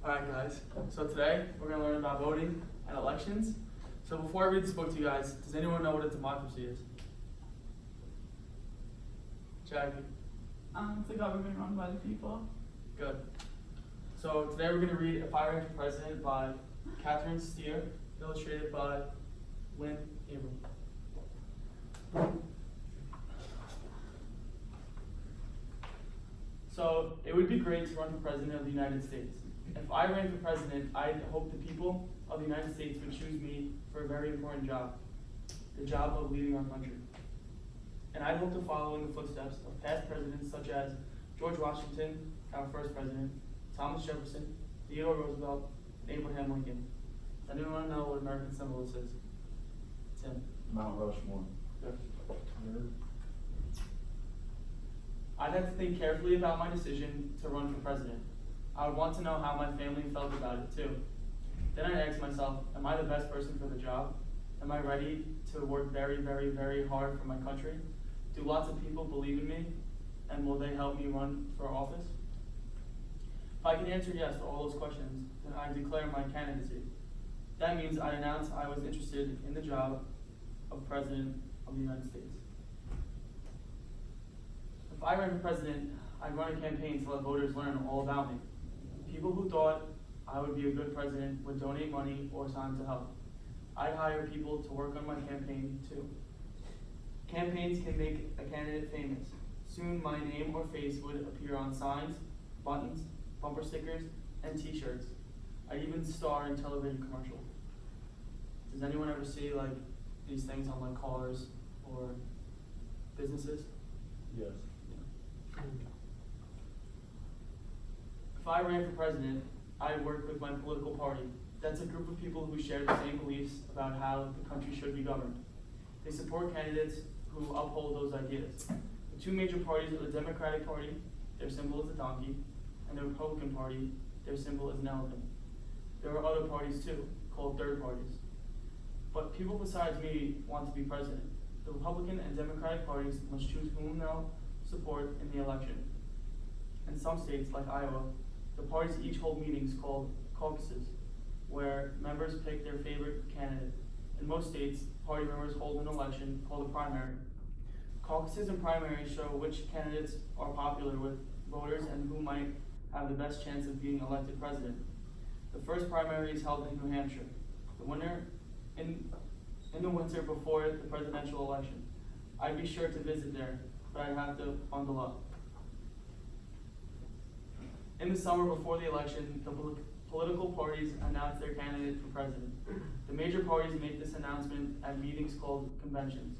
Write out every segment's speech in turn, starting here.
Alright guys, so today we're going to learn about voting and elections. So before I read this book to you guys, does anyone know what a democracy is? Jackie? It's a government run by the people. Good. So today we're going to read If I Ran for President by Catherine Steer, illustrated by Lynn Abram. So it would be great to run for President of the United States. If I ran for president, I'd hope the people of the United States would choose me for a very important job, the job of leading our country. And I'd hope to follow in the footsteps of past presidents such as George Washington, our first president, Thomas Jefferson, Theodore Roosevelt, and Abraham Lincoln. Does anyone want to know what American symbol this is? Tim. Mount Rushmore. Good. I'd have to think carefully about my decision to run for president. I would want to know how my family felt about it too. Then I'd ask myself, am I the best person for the job? Am I ready to work very, very, very hard for my country? Do lots of people believe in me? And will they help me run for office? If I can answer yes to all those questions, then I declare my candidacy. That means I announce I was interested in the job of President of the United States. If I ran for president, I'd run a campaign to let voters learn all about me. People who thought I would be a good president would donate money or time to help. I'd hire people to work on my campaign too. Campaigns can make a candidate famous. Soon my name or face would appear on signs, buttons, bumper stickers, and t-shirts. I'd even star in television commercials. Does anyone ever see like these things on like cars or businesses? Yes. If I ran for president, I'd work with my political party. That's a group of people who share the same beliefs about how the country should be governed. They support candidates who uphold those ideas. The two major parties are the Democratic Party, their symbol is a donkey, and the Republican Party, their symbol is an elephant. There are other parties too, called third parties. But people besides me want to be president. The Republican and Democratic parties must choose whom they'll support in the election. In some states, like Iowa, the parties each hold meetings called caucuses, where members pick their favorite candidate. In most states, party members hold an election called a primary. Caucuses and primaries show which candidates are popular with voters and who might have the best chance of being elected president. The first primary is held in New Hampshire. The winner in the winter before the presidential election. I'd be sure to visit there, but I'd have to bundle up. In the summer before the election, the political parties announce their candidate for president. The major parties make this announcement at meetings called conventions.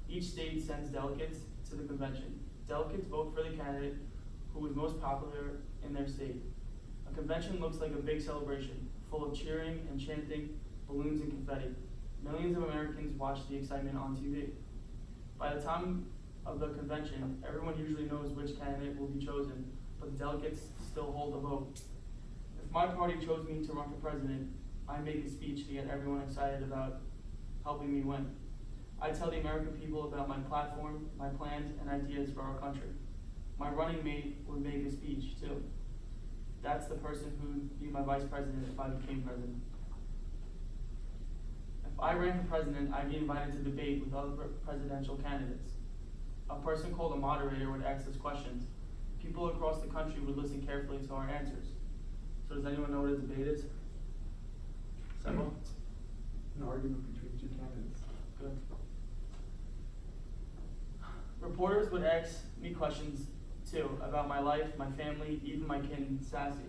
Each state sends delegates to the convention. Delegates vote for the candidate who is most popular in their state. A convention looks like a big celebration, full of cheering and chanting, balloons and confetti. Millions of Americans watch the excitement on TV. By the time of the convention, everyone usually knows which candidate will be chosen, but the delegates still hold a vote. If my party chose me to run for president, I make a speech to get everyone excited about helping me win. I tell the American people about my platform, my plans, and ideas for our country. My running mate would make a speech too. That's the person who would be my vice president if I became president. If I ran for president, I'd be invited to debate with other presidential candidates. A person called a moderator would ask us questions. People across the country would listen carefully to our answers. So does anyone know what a debate is? Several? An argument between two candidates. Good. Reporters would ask me questions too about my life, my family, even my kin, Sassy.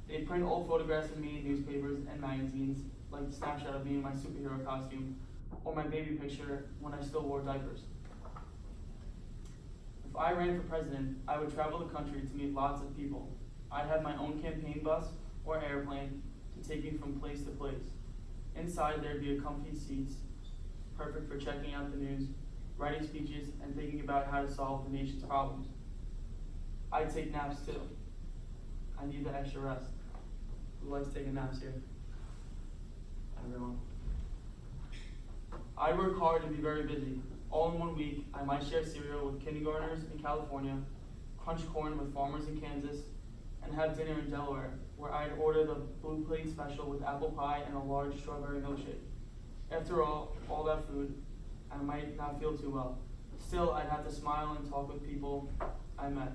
They'd print old photographs of me in newspapers and magazines, like the snapshot of me in my superhero costume, or my baby picture when I still wore diapers. If I ran for president, I would travel the country to meet lots of people. I'd have my own campaign bus or airplane to take me from place to place. Inside there'd be comfy seats, perfect for checking out the news, writing speeches, and thinking about how to solve the nation's problems. I'd take naps too. I need the extra rest. Who likes taking naps here? Everyone. I work hard and be very busy. All in 1 week, I might share cereal with kindergartners in California, crunch corn with farmers in Kansas, and have dinner in Delaware, where I'd order the blue plate special with apple pie and a large strawberry milkshake. After all that food, I might not feel too well. Still, I'd have to smile and talk with people I met.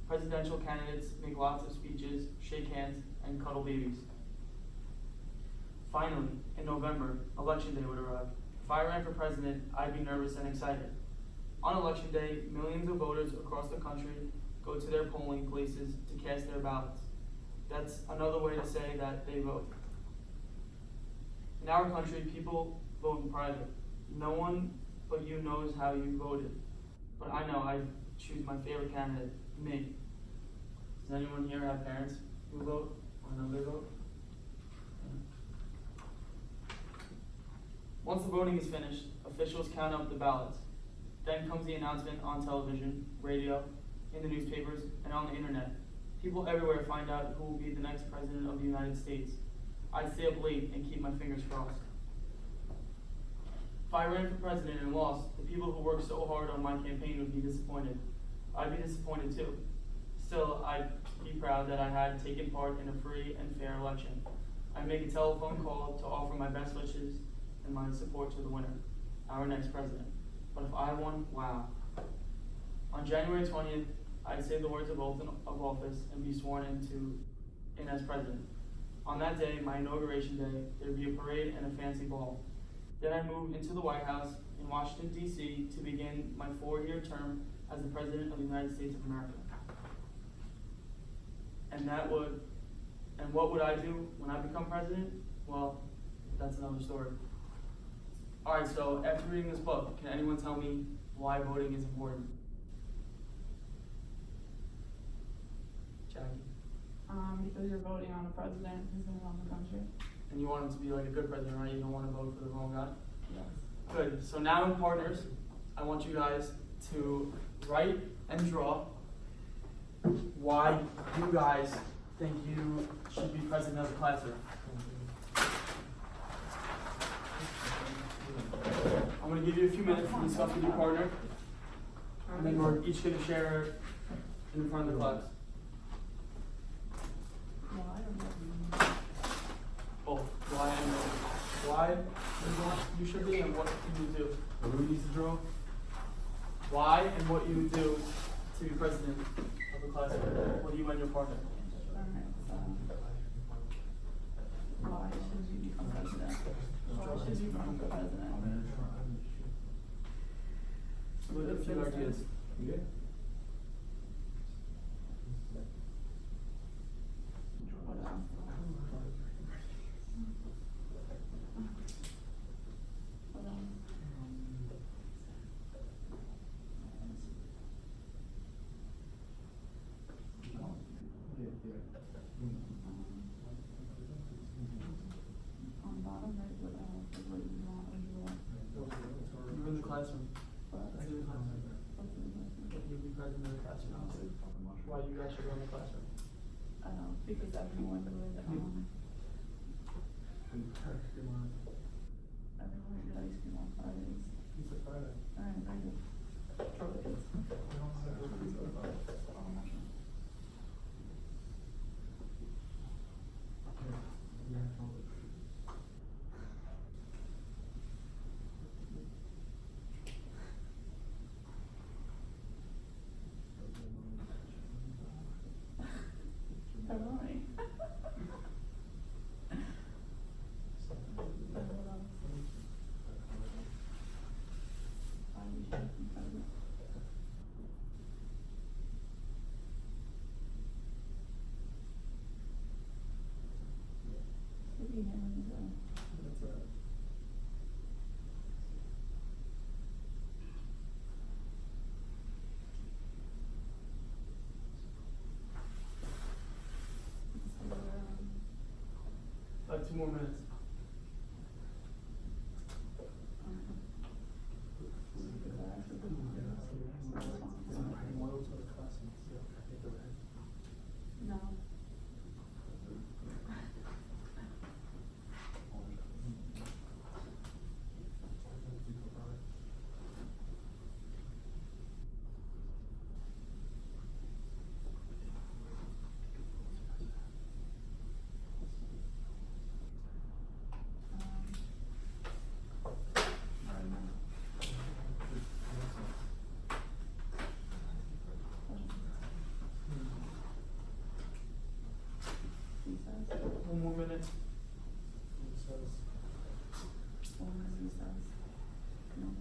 Presidential candidates make lots of speeches, shake hands, and cuddle babies. Finally, in November, Election Day would arrive. If I ran for president, I'd be nervous and excited. On Election Day, millions of voters across the country go to their polling places to cast their ballots. That's another way to say that they vote. In our country, people vote in private. No one but you knows how you voted. But I know I'd choose my favorite candidate, me. Does anyone here have parents who vote or know they vote? Once the voting is finished, officials count up the ballots. Then comes the announcement on television, radio, in the newspapers, and on the internet. People everywhere find out who will be the next president of the United States. I'd stay up late and keep my fingers crossed. If I ran for president and lost, the people who worked so hard on my campaign would be disappointed. I'd be disappointed too. Still, I'd be proud that I had taken part in a free and fair election. I'd make a telephone call to offer my best wishes and my support to the winner, our next president. But if I won, wow. On January 20th, I'd say the words of oath of office and be sworn in as president. On that day, my inauguration day, there'd be a parade and a fancy ball. Then I'd move into the White House in Washington, D.C. to begin my 4-year term as the President of the United States of America. And what would I do when I become president? Well, that's another story. Alright, so after reading this book, can anyone tell me why voting is important? Jackie? Because you're voting on a president who's gonna run the country. And you want him to be like a good president, right? You don't want to vote for the wrong guy? Yes. Good. So now in partners, I want you guys to write and draw why you guys think you should be president of the classroom. I'm going to give you a few minutes to discuss with your partner, and then we're each going to share in front of the class. No, I don't know. Both. Why and why you want you should be and what you would do. Who needs to draw? Why and what you would do to be president of the class. What do you and your partner? Alright, so why should you become president? Why should you run for president? What a few ideas. Yeah. What else? What else? On the bottom right, what else? What do you want? What do you want? You're in the classroom. What? You're in the classroom. What's in the question? You'll be president of the classroom. Why you guys should run the classroom. Because everyone would, everyone would ice cream on Fridays. Pizza Friday. Alright, very good. Trophies. Pepperoni. That's right. Like 2 more minutes. No. more minutes. Or recess. No more.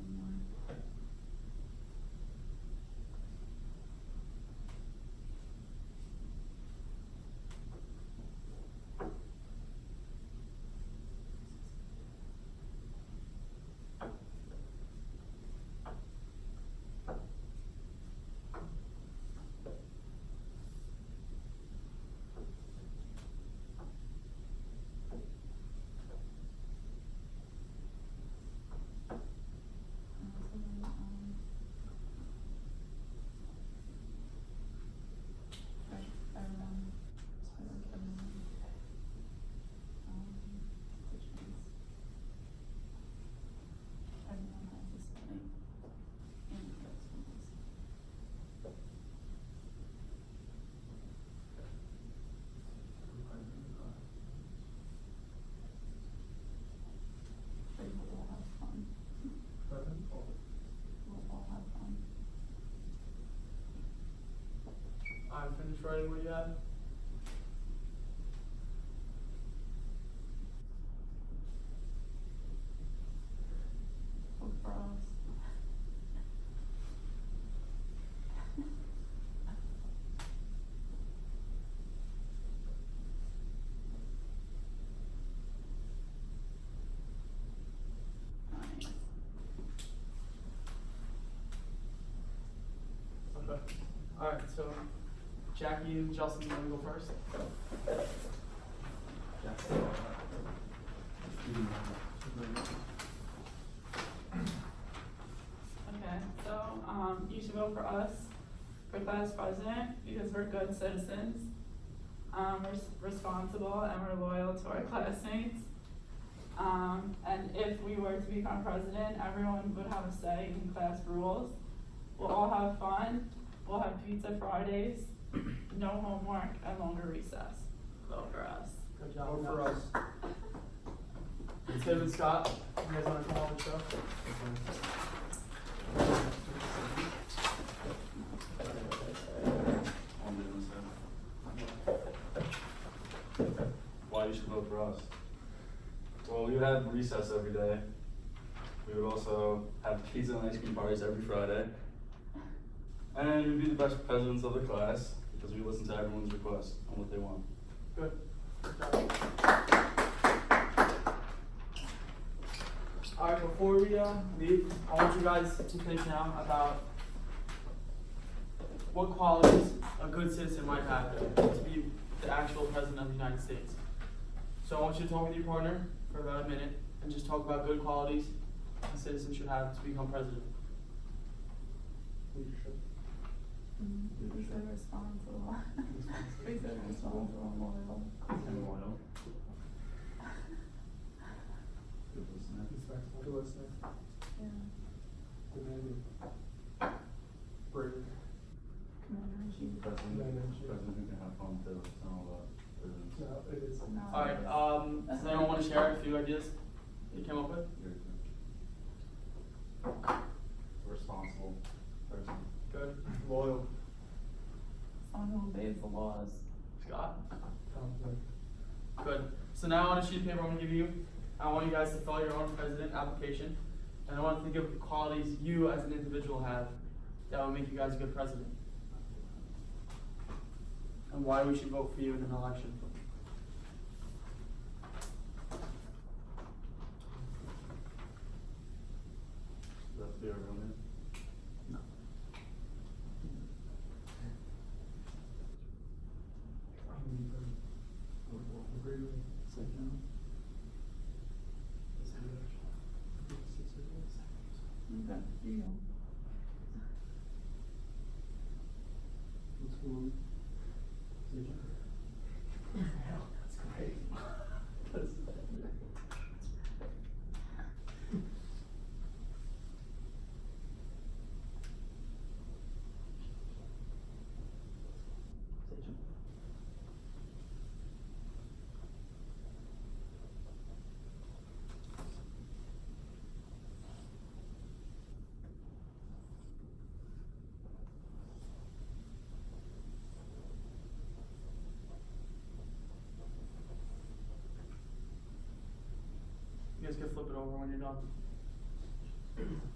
I finished writing what you had. Vote for us. Nice. Okay. Alright, so Jackie and Justin, you wanna go first? Okay, so, you should vote for us for class president because we're good citizens. We're responsible and we're loyal to our classmates. And if we were to become president, everyone would have a say in class rules. We'll all have fun. We'll have pizza Fridays, no homework, and longer recess. Vote for us. Good job. Vote for us. Tim and Scott, you guys wanna come on the show? Why you should vote for us? Well, we would have recess every day. We would also have pizza and ice cream parties every Friday. And we'd be the best presidents of the class because we listen to everyone's requests on what they want. Good. Good job. Alright, before we leave, I want you guys to think now about what qualities a good citizen might have to be the actual president of the United States. So I want you to talk with your partner for about a minute and just talk about good qualities a citizen should have to become president. Leadership. We said responsible. We said responsible and loyal. And loyal. Good listener. Respectful. Good listener. Yeah. Demanding. Brave. Commander in chief. President who can have fun too. It's not all about presidents. No, it is. No. Alright, does anyone want to share a few ideas that you came up with? Responsible person. Good. Loyal. Someone who obeys the laws. Scott? Confident. Good. So now on a sheet of paper I'm going to give you, I want you guys to fill out your own president application. And I want to think of the qualities you as an individual have that will make you guys a good president. And why we should vote for you in an election. Does that have to be our real name? No. Okay, here you go. What's going on? That's great. That's. guys can flip it over when you're done.